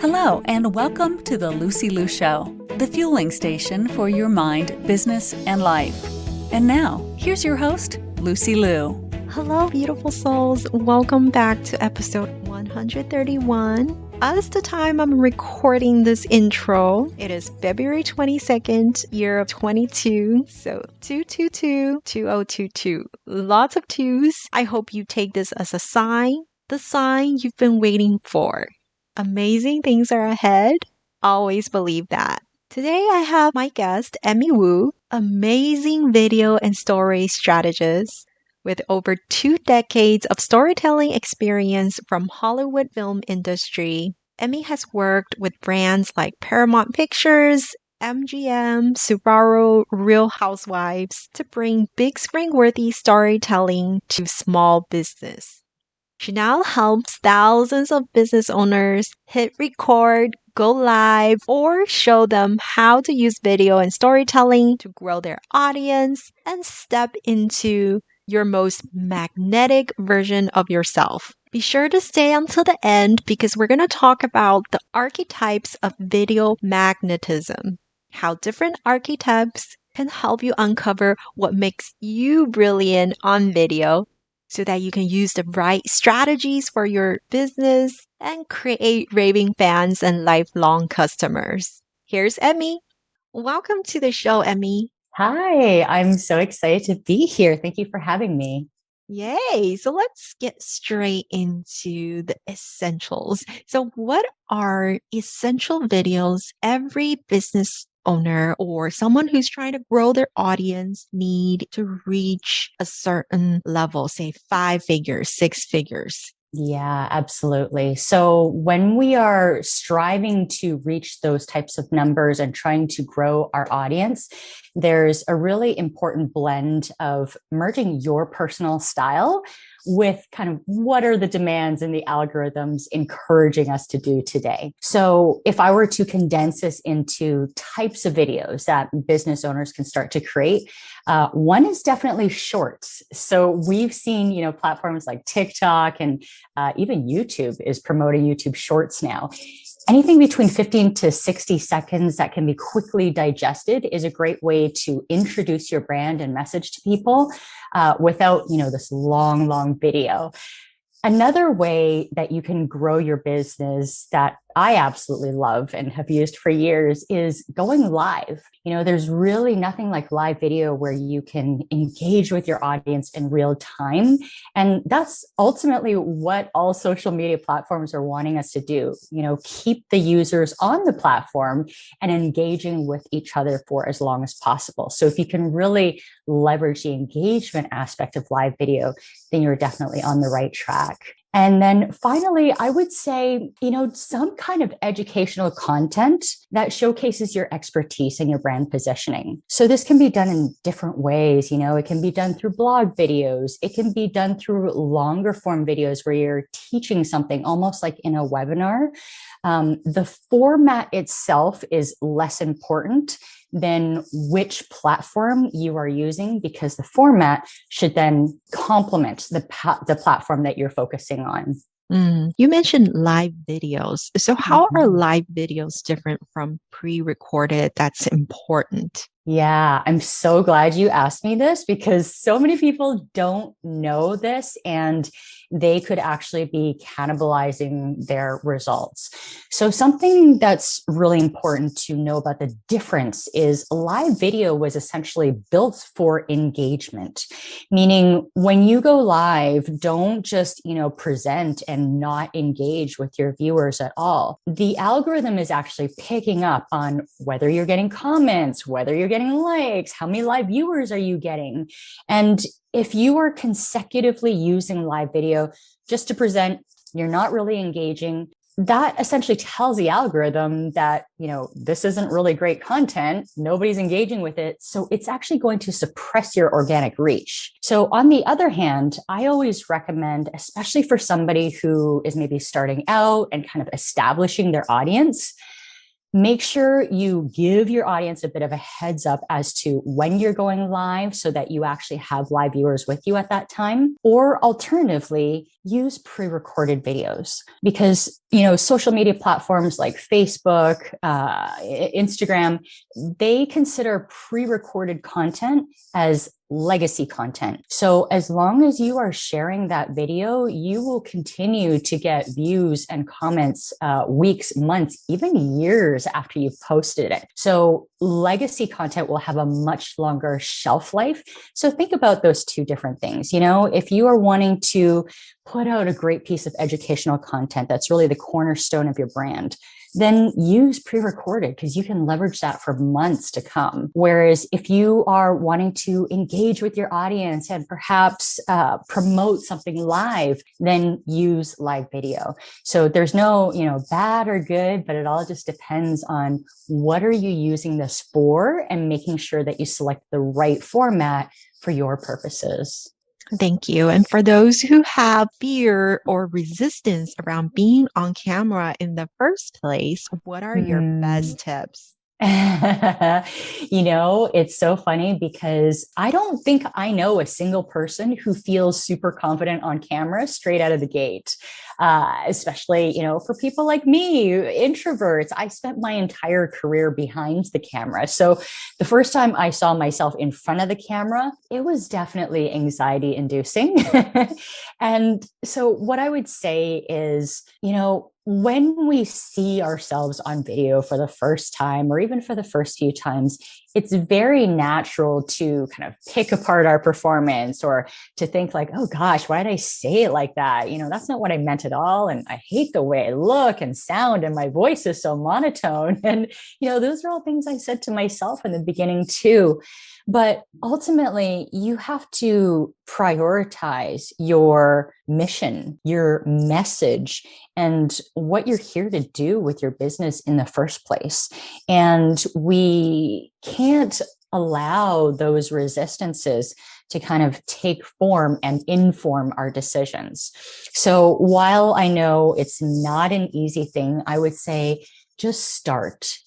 Hello, and welcome to the Lucy Liu Show, the fueling station for your mind, business, and life. And now, here's your host, Lucy Liu. Hello, beautiful souls. Welcome back to episode 131. As the time I'm recording this intro, it is February 22nd, year of 22. So 222, 2022. Lots of twos. I hope you take this as a sign, the sign you've been waiting for. Amazing things are ahead. Always believe that. Today I have my guest, Emmy Wu, amazing video and story strategist with over 2 decades of storytelling experience from Hollywood film industry. Emmy has worked with brands like Paramount Pictures, MGM, Subaru, Real Housewives to bring big screen-worthy storytelling to small business. She now helps thousands of business owners hit record, go live, or show them how to use video and storytelling to grow their audience and step into your most magnetic version of yourself. Be sure to stay until the end because we're going to talk about the archetypes of video magnetism, how different archetypes can help you uncover what makes you brilliant on video so that you can use the right strategies for your business and create raving fans and lifelong customers. Here's Emmy. Welcome to the show, Emmy. Hi, I'm so excited to be here. Thank you for having me. Yay! So let's get straight into the essentials. So what are essential videos every business owner or someone who's trying to grow their audience need to reach a certain level, say 5 figures, 6 figures? Yeah, absolutely. So when we are striving to reach those types of numbers and trying to grow our audience, there's a really important blend of merging your personal style with kind of what are the demands and the algorithms encouraging us to do today. So if I were to condense this into types of videos that business owners can start to create, one is definitely shorts. So we've seen, platforms like TikTok and even YouTube is promoting YouTube Shorts now. Anything between 15 to 60 seconds that can be quickly digested is a great way to introduce your brand and message to people without, this long video. Another way that you can grow your business that I absolutely love and have used for years is going live. There's really nothing like live video where you can engage with your audience in real time. And that's ultimately what all social media platforms are wanting us to do, keep the users on the platform and engaging with each other for as long as possible. So if you can really leverage the engagement aspect of live video, then you're definitely on the right track. And then finally, I would say, some kind of educational content that showcases your expertise and your brand positioning. So this can be done in different ways. It can be done through blog videos. It can be done through longer form videos where you're teaching something almost like in a webinar. The format itself is less important than which platform you are using, because the format should then complement the platform that you're focusing on. You mentioned live videos. So how are live videos different from pre-recorded? That's important. Yeah, I'm so glad you asked me this because so many people don't know this and they could actually be cannibalizing their results. So something that's really important to know about the difference is live video was essentially built for engagement, meaning when you go live, don't just, present and not engage with your viewers at all. The algorithm is actually picking up on whether you're getting comments, whether you're getting likes, how many live viewers are you getting? And if you are consecutively using live video just to present, you're not really engaging, that essentially tells the algorithm that, this isn't really great content. Nobody's engaging with it. So it's actually going to suppress your organic reach. So on the other hand, I always recommend, especially for somebody who is maybe starting out and kind of establishing their audience, make sure you give your audience a bit of a heads up as to when you're going live so that you actually have live viewers with you at that time. Or alternatively, use pre-recorded videos because, social media platforms like Facebook, Instagram, they consider pre-recorded content as legacy content. So as long as you are sharing that video, you will continue to get views and comments weeks, months, even years after you've posted it. So legacy content will have a much longer shelf life. So think about those two different things. If you are wanting to put out a great piece of educational content that's really the cornerstone of your brand, then use pre-recorded because you can leverage that for months to come. Whereas if you are wanting to engage with your audience and perhaps promote something live, then use live video. So there's no, bad or good, but it all just depends on what are you using this for and making sure that you select the right format for your purposes. Thank you. And for those who have fear or resistance around being on camera in the first place, what are your best tips? It's so funny because I don't think I know a single person who feels super confident on camera straight out of the gate. Especially, for people like me, introverts, I spent my entire career behind the camera. So the first time I saw myself in front of the camera, it was definitely anxiety inducing. And so what I would say is, when we see ourselves on video for the first time, or even for the first few times, it's very natural to kind of pick apart our performance or to think like, oh gosh, why did I say it like that? That's not what I meant at all. And I hate the way I look and sound and my voice is so monotone. And, those are all things I said to myself in the beginning too. But ultimately, you have to prioritize your mission, your message, and what you're here to do with your business in the first place. And we can't allow those resistances to kind of take form and inform our decisions. So while I know it's not an easy thing, I would say just start,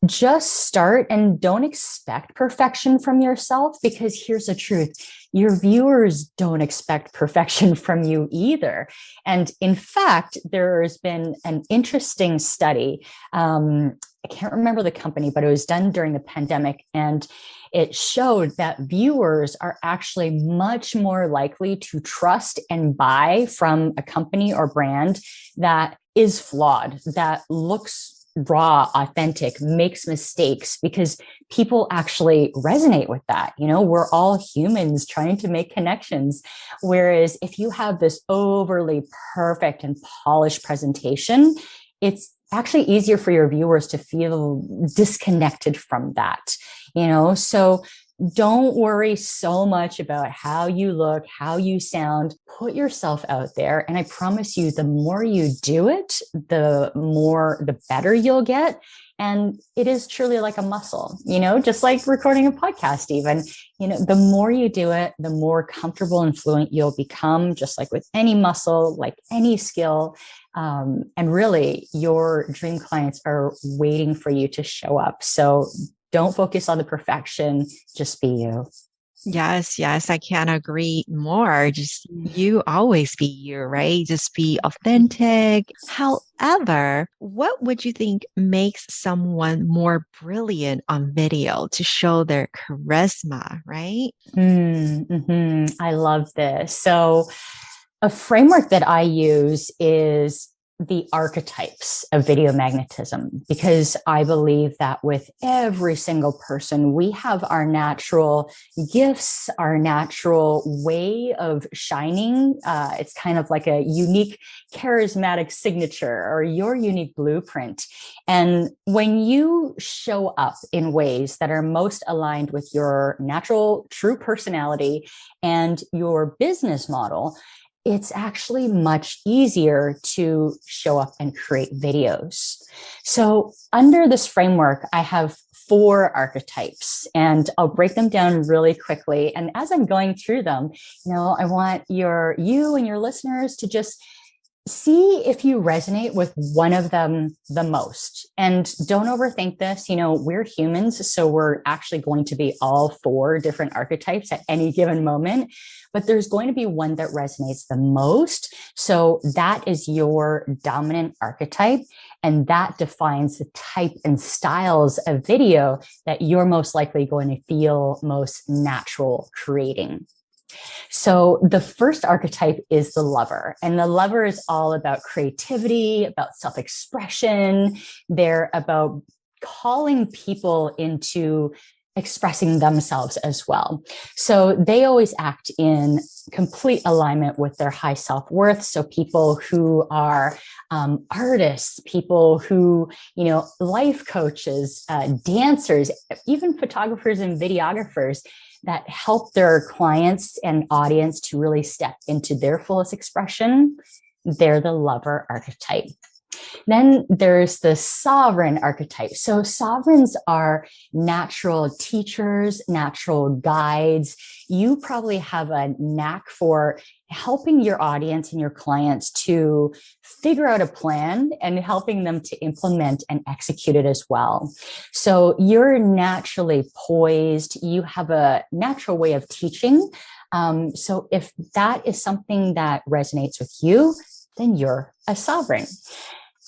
just start and don't expect perfection from yourself, because here's the truth. Your viewers don't expect perfection from you either. And in fact, there's been an interesting study. I can't remember the company, but it was done during the pandemic. And it showed that viewers are actually much more likely to trust and buy from a company or brand that is flawed, that looks raw, authentic, makes mistakes, because people actually resonate with that. We're all humans trying to make connections. Whereas if you have this overly perfect and polished presentation, it's actually easier for your viewers to feel disconnected from that. So don't worry so much about how you look, how you sound. Put yourself out there. And I promise you, the more you do it, the better you'll get. And it is truly like a muscle, just like recording a podcast even. The more you do it, the more comfortable and fluent you'll become, just like with any muscle, like any skill. And really, your dream clients are waiting for you to show up. So don't focus on the perfection, just be you. Yes, I can't agree more. Just you always be you, right? Just be authentic. However, what would you think makes someone more brilliant on video to show their charisma, right? I love this. So a framework that I use is the archetypes of video magnetism, because I believe that with every single person, we have our natural gifts, our natural way of shining. It's kind of like a unique charismatic signature or your unique blueprint. And when you show up in ways that are most aligned with your natural, true personality and your business model, it's actually much easier to show up and create videos. So under this framework, I have 4 archetypes, and I'll break them down really quickly. And as I'm going through them, I want you and your listeners to just See if you resonate with one of them the most. And don't overthink this. We're humans, so we're actually going to be all four different archetypes at any given moment, but there's going to be one that resonates the most. So that is your dominant archetype. And that defines the type and styles of video that you're most likely going to feel most natural creating. So the first archetype is the lover, and the lover is all about creativity, about self-expression. They're about calling people into expressing themselves as well. So they always act in complete alignment with their high self-worth. So people who are artists, people who, life coaches, dancers, even photographers and videographers that help their clients and audience to really step into their fullest expression, they're the lover archetype. Then there's the sovereign archetype. So sovereigns are natural teachers, natural guides. You probably have a knack for helping your audience and your clients to figure out a plan and helping them to implement and execute it as well. So you're naturally poised. You have a natural way of teaching. So if that is something that resonates with you, then you're a sovereign.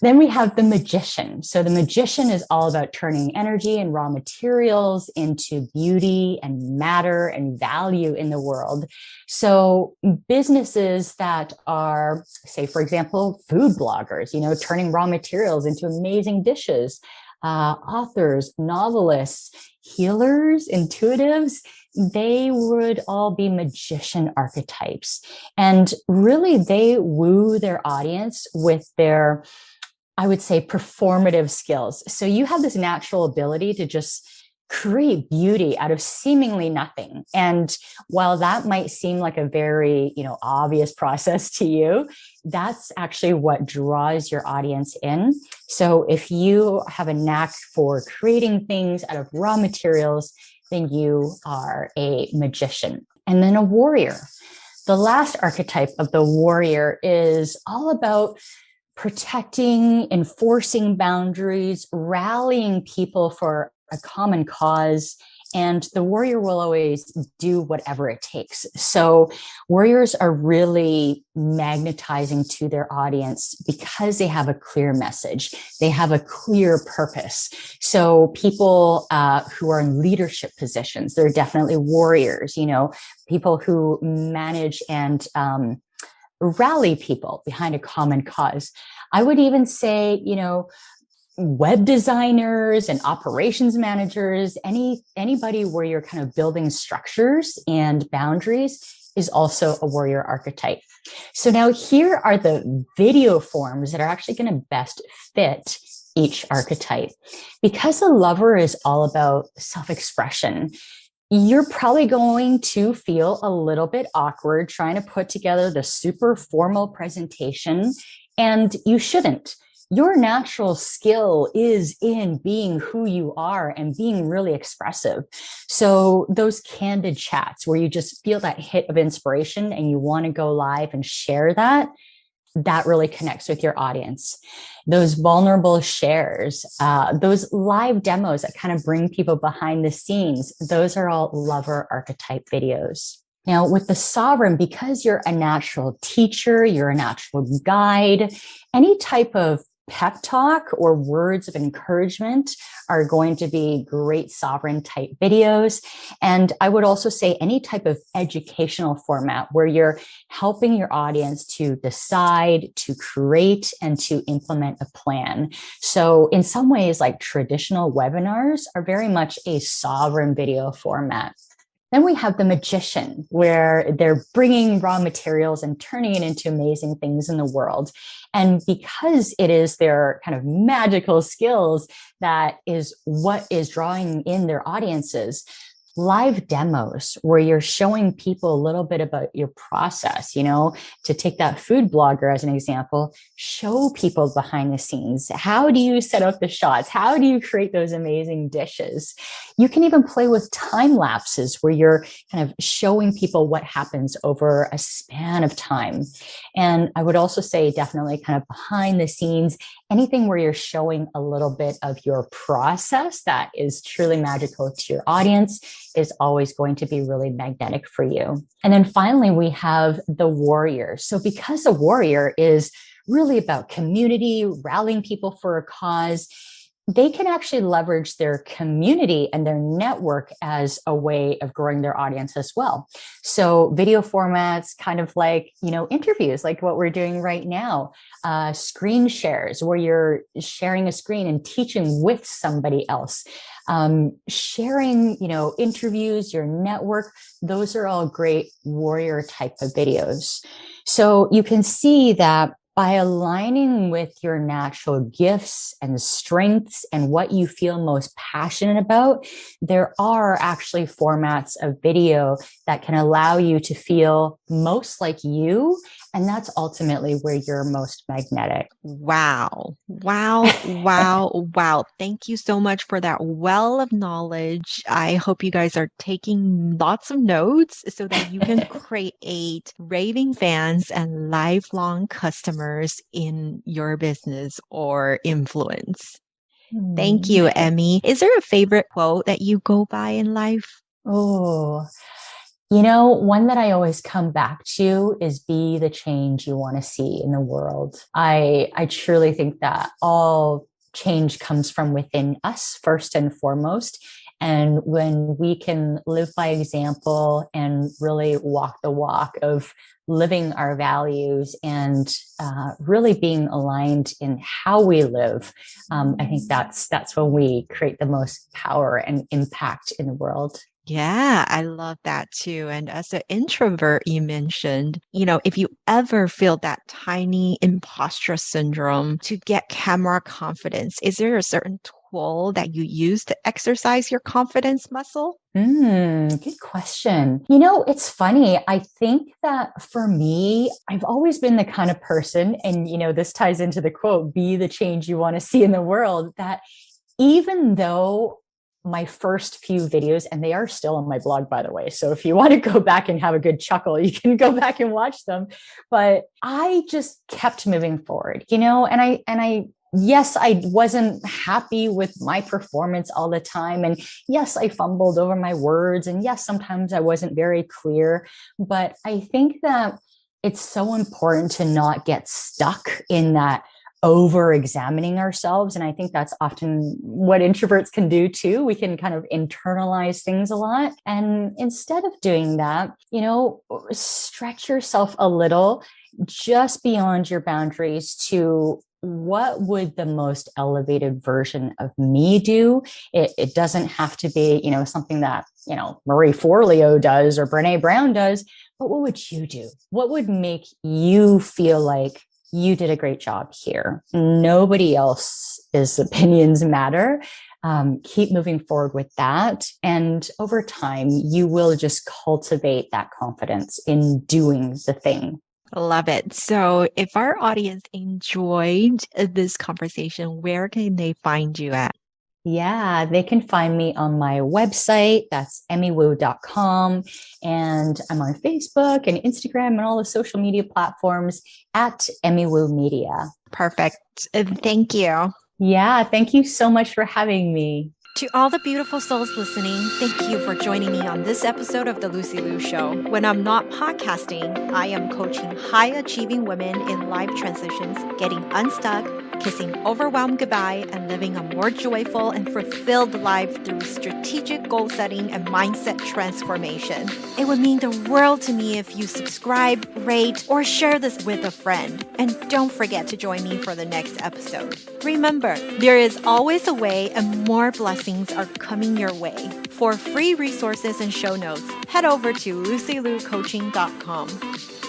Then we have the magician. So the magician is all about turning energy and raw materials into beauty and matter and value in the world. So businesses that are, say, for example, food bloggers, turning raw materials into amazing dishes, authors, novelists, healers, intuitives, they would all be magician archetypes. And really, they woo their audience with their, I would say, performative skills. So you have this natural ability to just create beauty out of seemingly nothing. And while that might seem like a very, obvious process to you, that's actually what draws your audience in. So if you have a knack for creating things out of raw materials, then you are a magician. And then a warrior. The last archetype of the warrior is all about protecting, enforcing boundaries, rallying people for a common cause. And the warrior will always do whatever it takes. So warriors are really magnetizing to their audience because they have a clear message. They have a clear purpose. So people who are in leadership positions, they're definitely warriors, people who manage and rally people behind a common cause. I would even say, web designers and operations managers, anybody where you're kind of building structures and boundaries is also a warrior archetype. So now here are the video forms that are actually going to best fit each archetype. Because the lover is all about self-expression, you're probably going to feel a little bit awkward trying to put together the super formal presentation, and you shouldn't. Your natural skill is in being who you are and being really expressive. So those candid chats where you just feel that hit of inspiration and you want to go live and share that really connects with your audience. Those vulnerable shares, those live demos that kind of bring people behind the scenes, those are all lover archetype videos. Now, with the sovereign, because you're a natural teacher, you're a natural guide, any type of pep talk or words of encouragement are going to be great sovereign type videos. And I would also say any type of educational format where you're helping your audience to decide, to create, and to implement a plan. So in some ways, like traditional webinars are very much a sovereign video format. Then we have the magician, where they're bringing raw materials and turning it into amazing things in the world. And because it is their kind of magical skills that is what is drawing in their audiences, live demos where you're showing people a little bit about your process, to take that food blogger as an example, show people behind the scenes. How do you set up the shots? How do you create those amazing dishes? You can even play with time lapses where you're kind of showing people what happens over a span of time. And I would also say definitely kind of behind the scenes, anything where you're showing a little bit of your process that is truly magical to your audience is always going to be really magnetic for you. And then finally, we have the warrior. So because a warrior is really about community, rallying people for a cause, they can actually leverage their community and their network as a way of growing their audience as well. So video formats, kind of like, interviews, like what we're doing right now, screen shares where you're sharing a screen and teaching with somebody else, sharing, interviews, your network, those are all great warrior type of videos. So you can see that by aligning with your natural gifts and strengths and what you feel most passionate about, there are actually formats of video that can allow you to feel most like you. And that's ultimately where you're most magnetic. Wow. Wow. Wow. Wow. Thank you so much for that well of knowledge. I hope you guys are taking lots of notes so that you can create raving fans and lifelong customers in your business or influence. Thank you, Emmy. Is there a favorite quote that you go by in life? Oh, one that I always come back to is be the change you want to see in the world. I truly think that all change comes from within us first and foremost. And when we can live by example and really walk the walk of living our values and really being aligned in how we live, I think that's when we create the most power and impact in the world. Yeah, I love that too. And as an introvert, you mentioned, if you ever feel that tiny imposter syndrome to get camera confidence, is there a certain tool that you use to exercise your confidence muscle? Good question. It's funny. I think that for me, I've always been the kind of person, and, this ties into the quote, be the change you want to see in the world, that even though my first few videos, and they are still on my blog, by the way. So if you want to go back and have a good chuckle, you can go back and watch them. But I just kept moving forward, and I yes, I wasn't happy with my performance all the time. And yes, I fumbled over my words. And yes, sometimes I wasn't very clear. But I think that it's so important to not get stuck in that over examining ourselves. And I think that's often what introverts can do too. We can kind of internalize things a lot. And instead of doing that, stretch yourself a little just beyond your boundaries to what would the most elevated version of me do? It doesn't have to be, something that, Marie Forleo does or Brene Brown does, but what would you do? What would make you feel like you did a great job here? Nobody else's opinions matter. Keep moving forward with that. And over time, you will just cultivate that confidence in doing the thing. Love it. So if our audience enjoyed this conversation, where can they find you at? Yeah, they can find me on my website. That's emmywoo.com. And I'm on Facebook and Instagram and all the social media platforms at Emmywoo Media. Perfect. Thank you. Yeah, thank you so much for having me. To all the beautiful souls listening, thank you for joining me on this episode of The Lucy Liu Show. When I'm not podcasting, I am coaching high-achieving women in life transitions, getting unstuck, kissing overwhelm goodbye, and living a more joyful and fulfilled life through strategic goal setting and mindset transformation. It would mean the world to me if you subscribe, rate, or share this with a friend. And don't forget to join me for the next episode. Remember, there is always a way and more blessings are coming your way. For free resources and show notes, head over to lucylucoaching.com.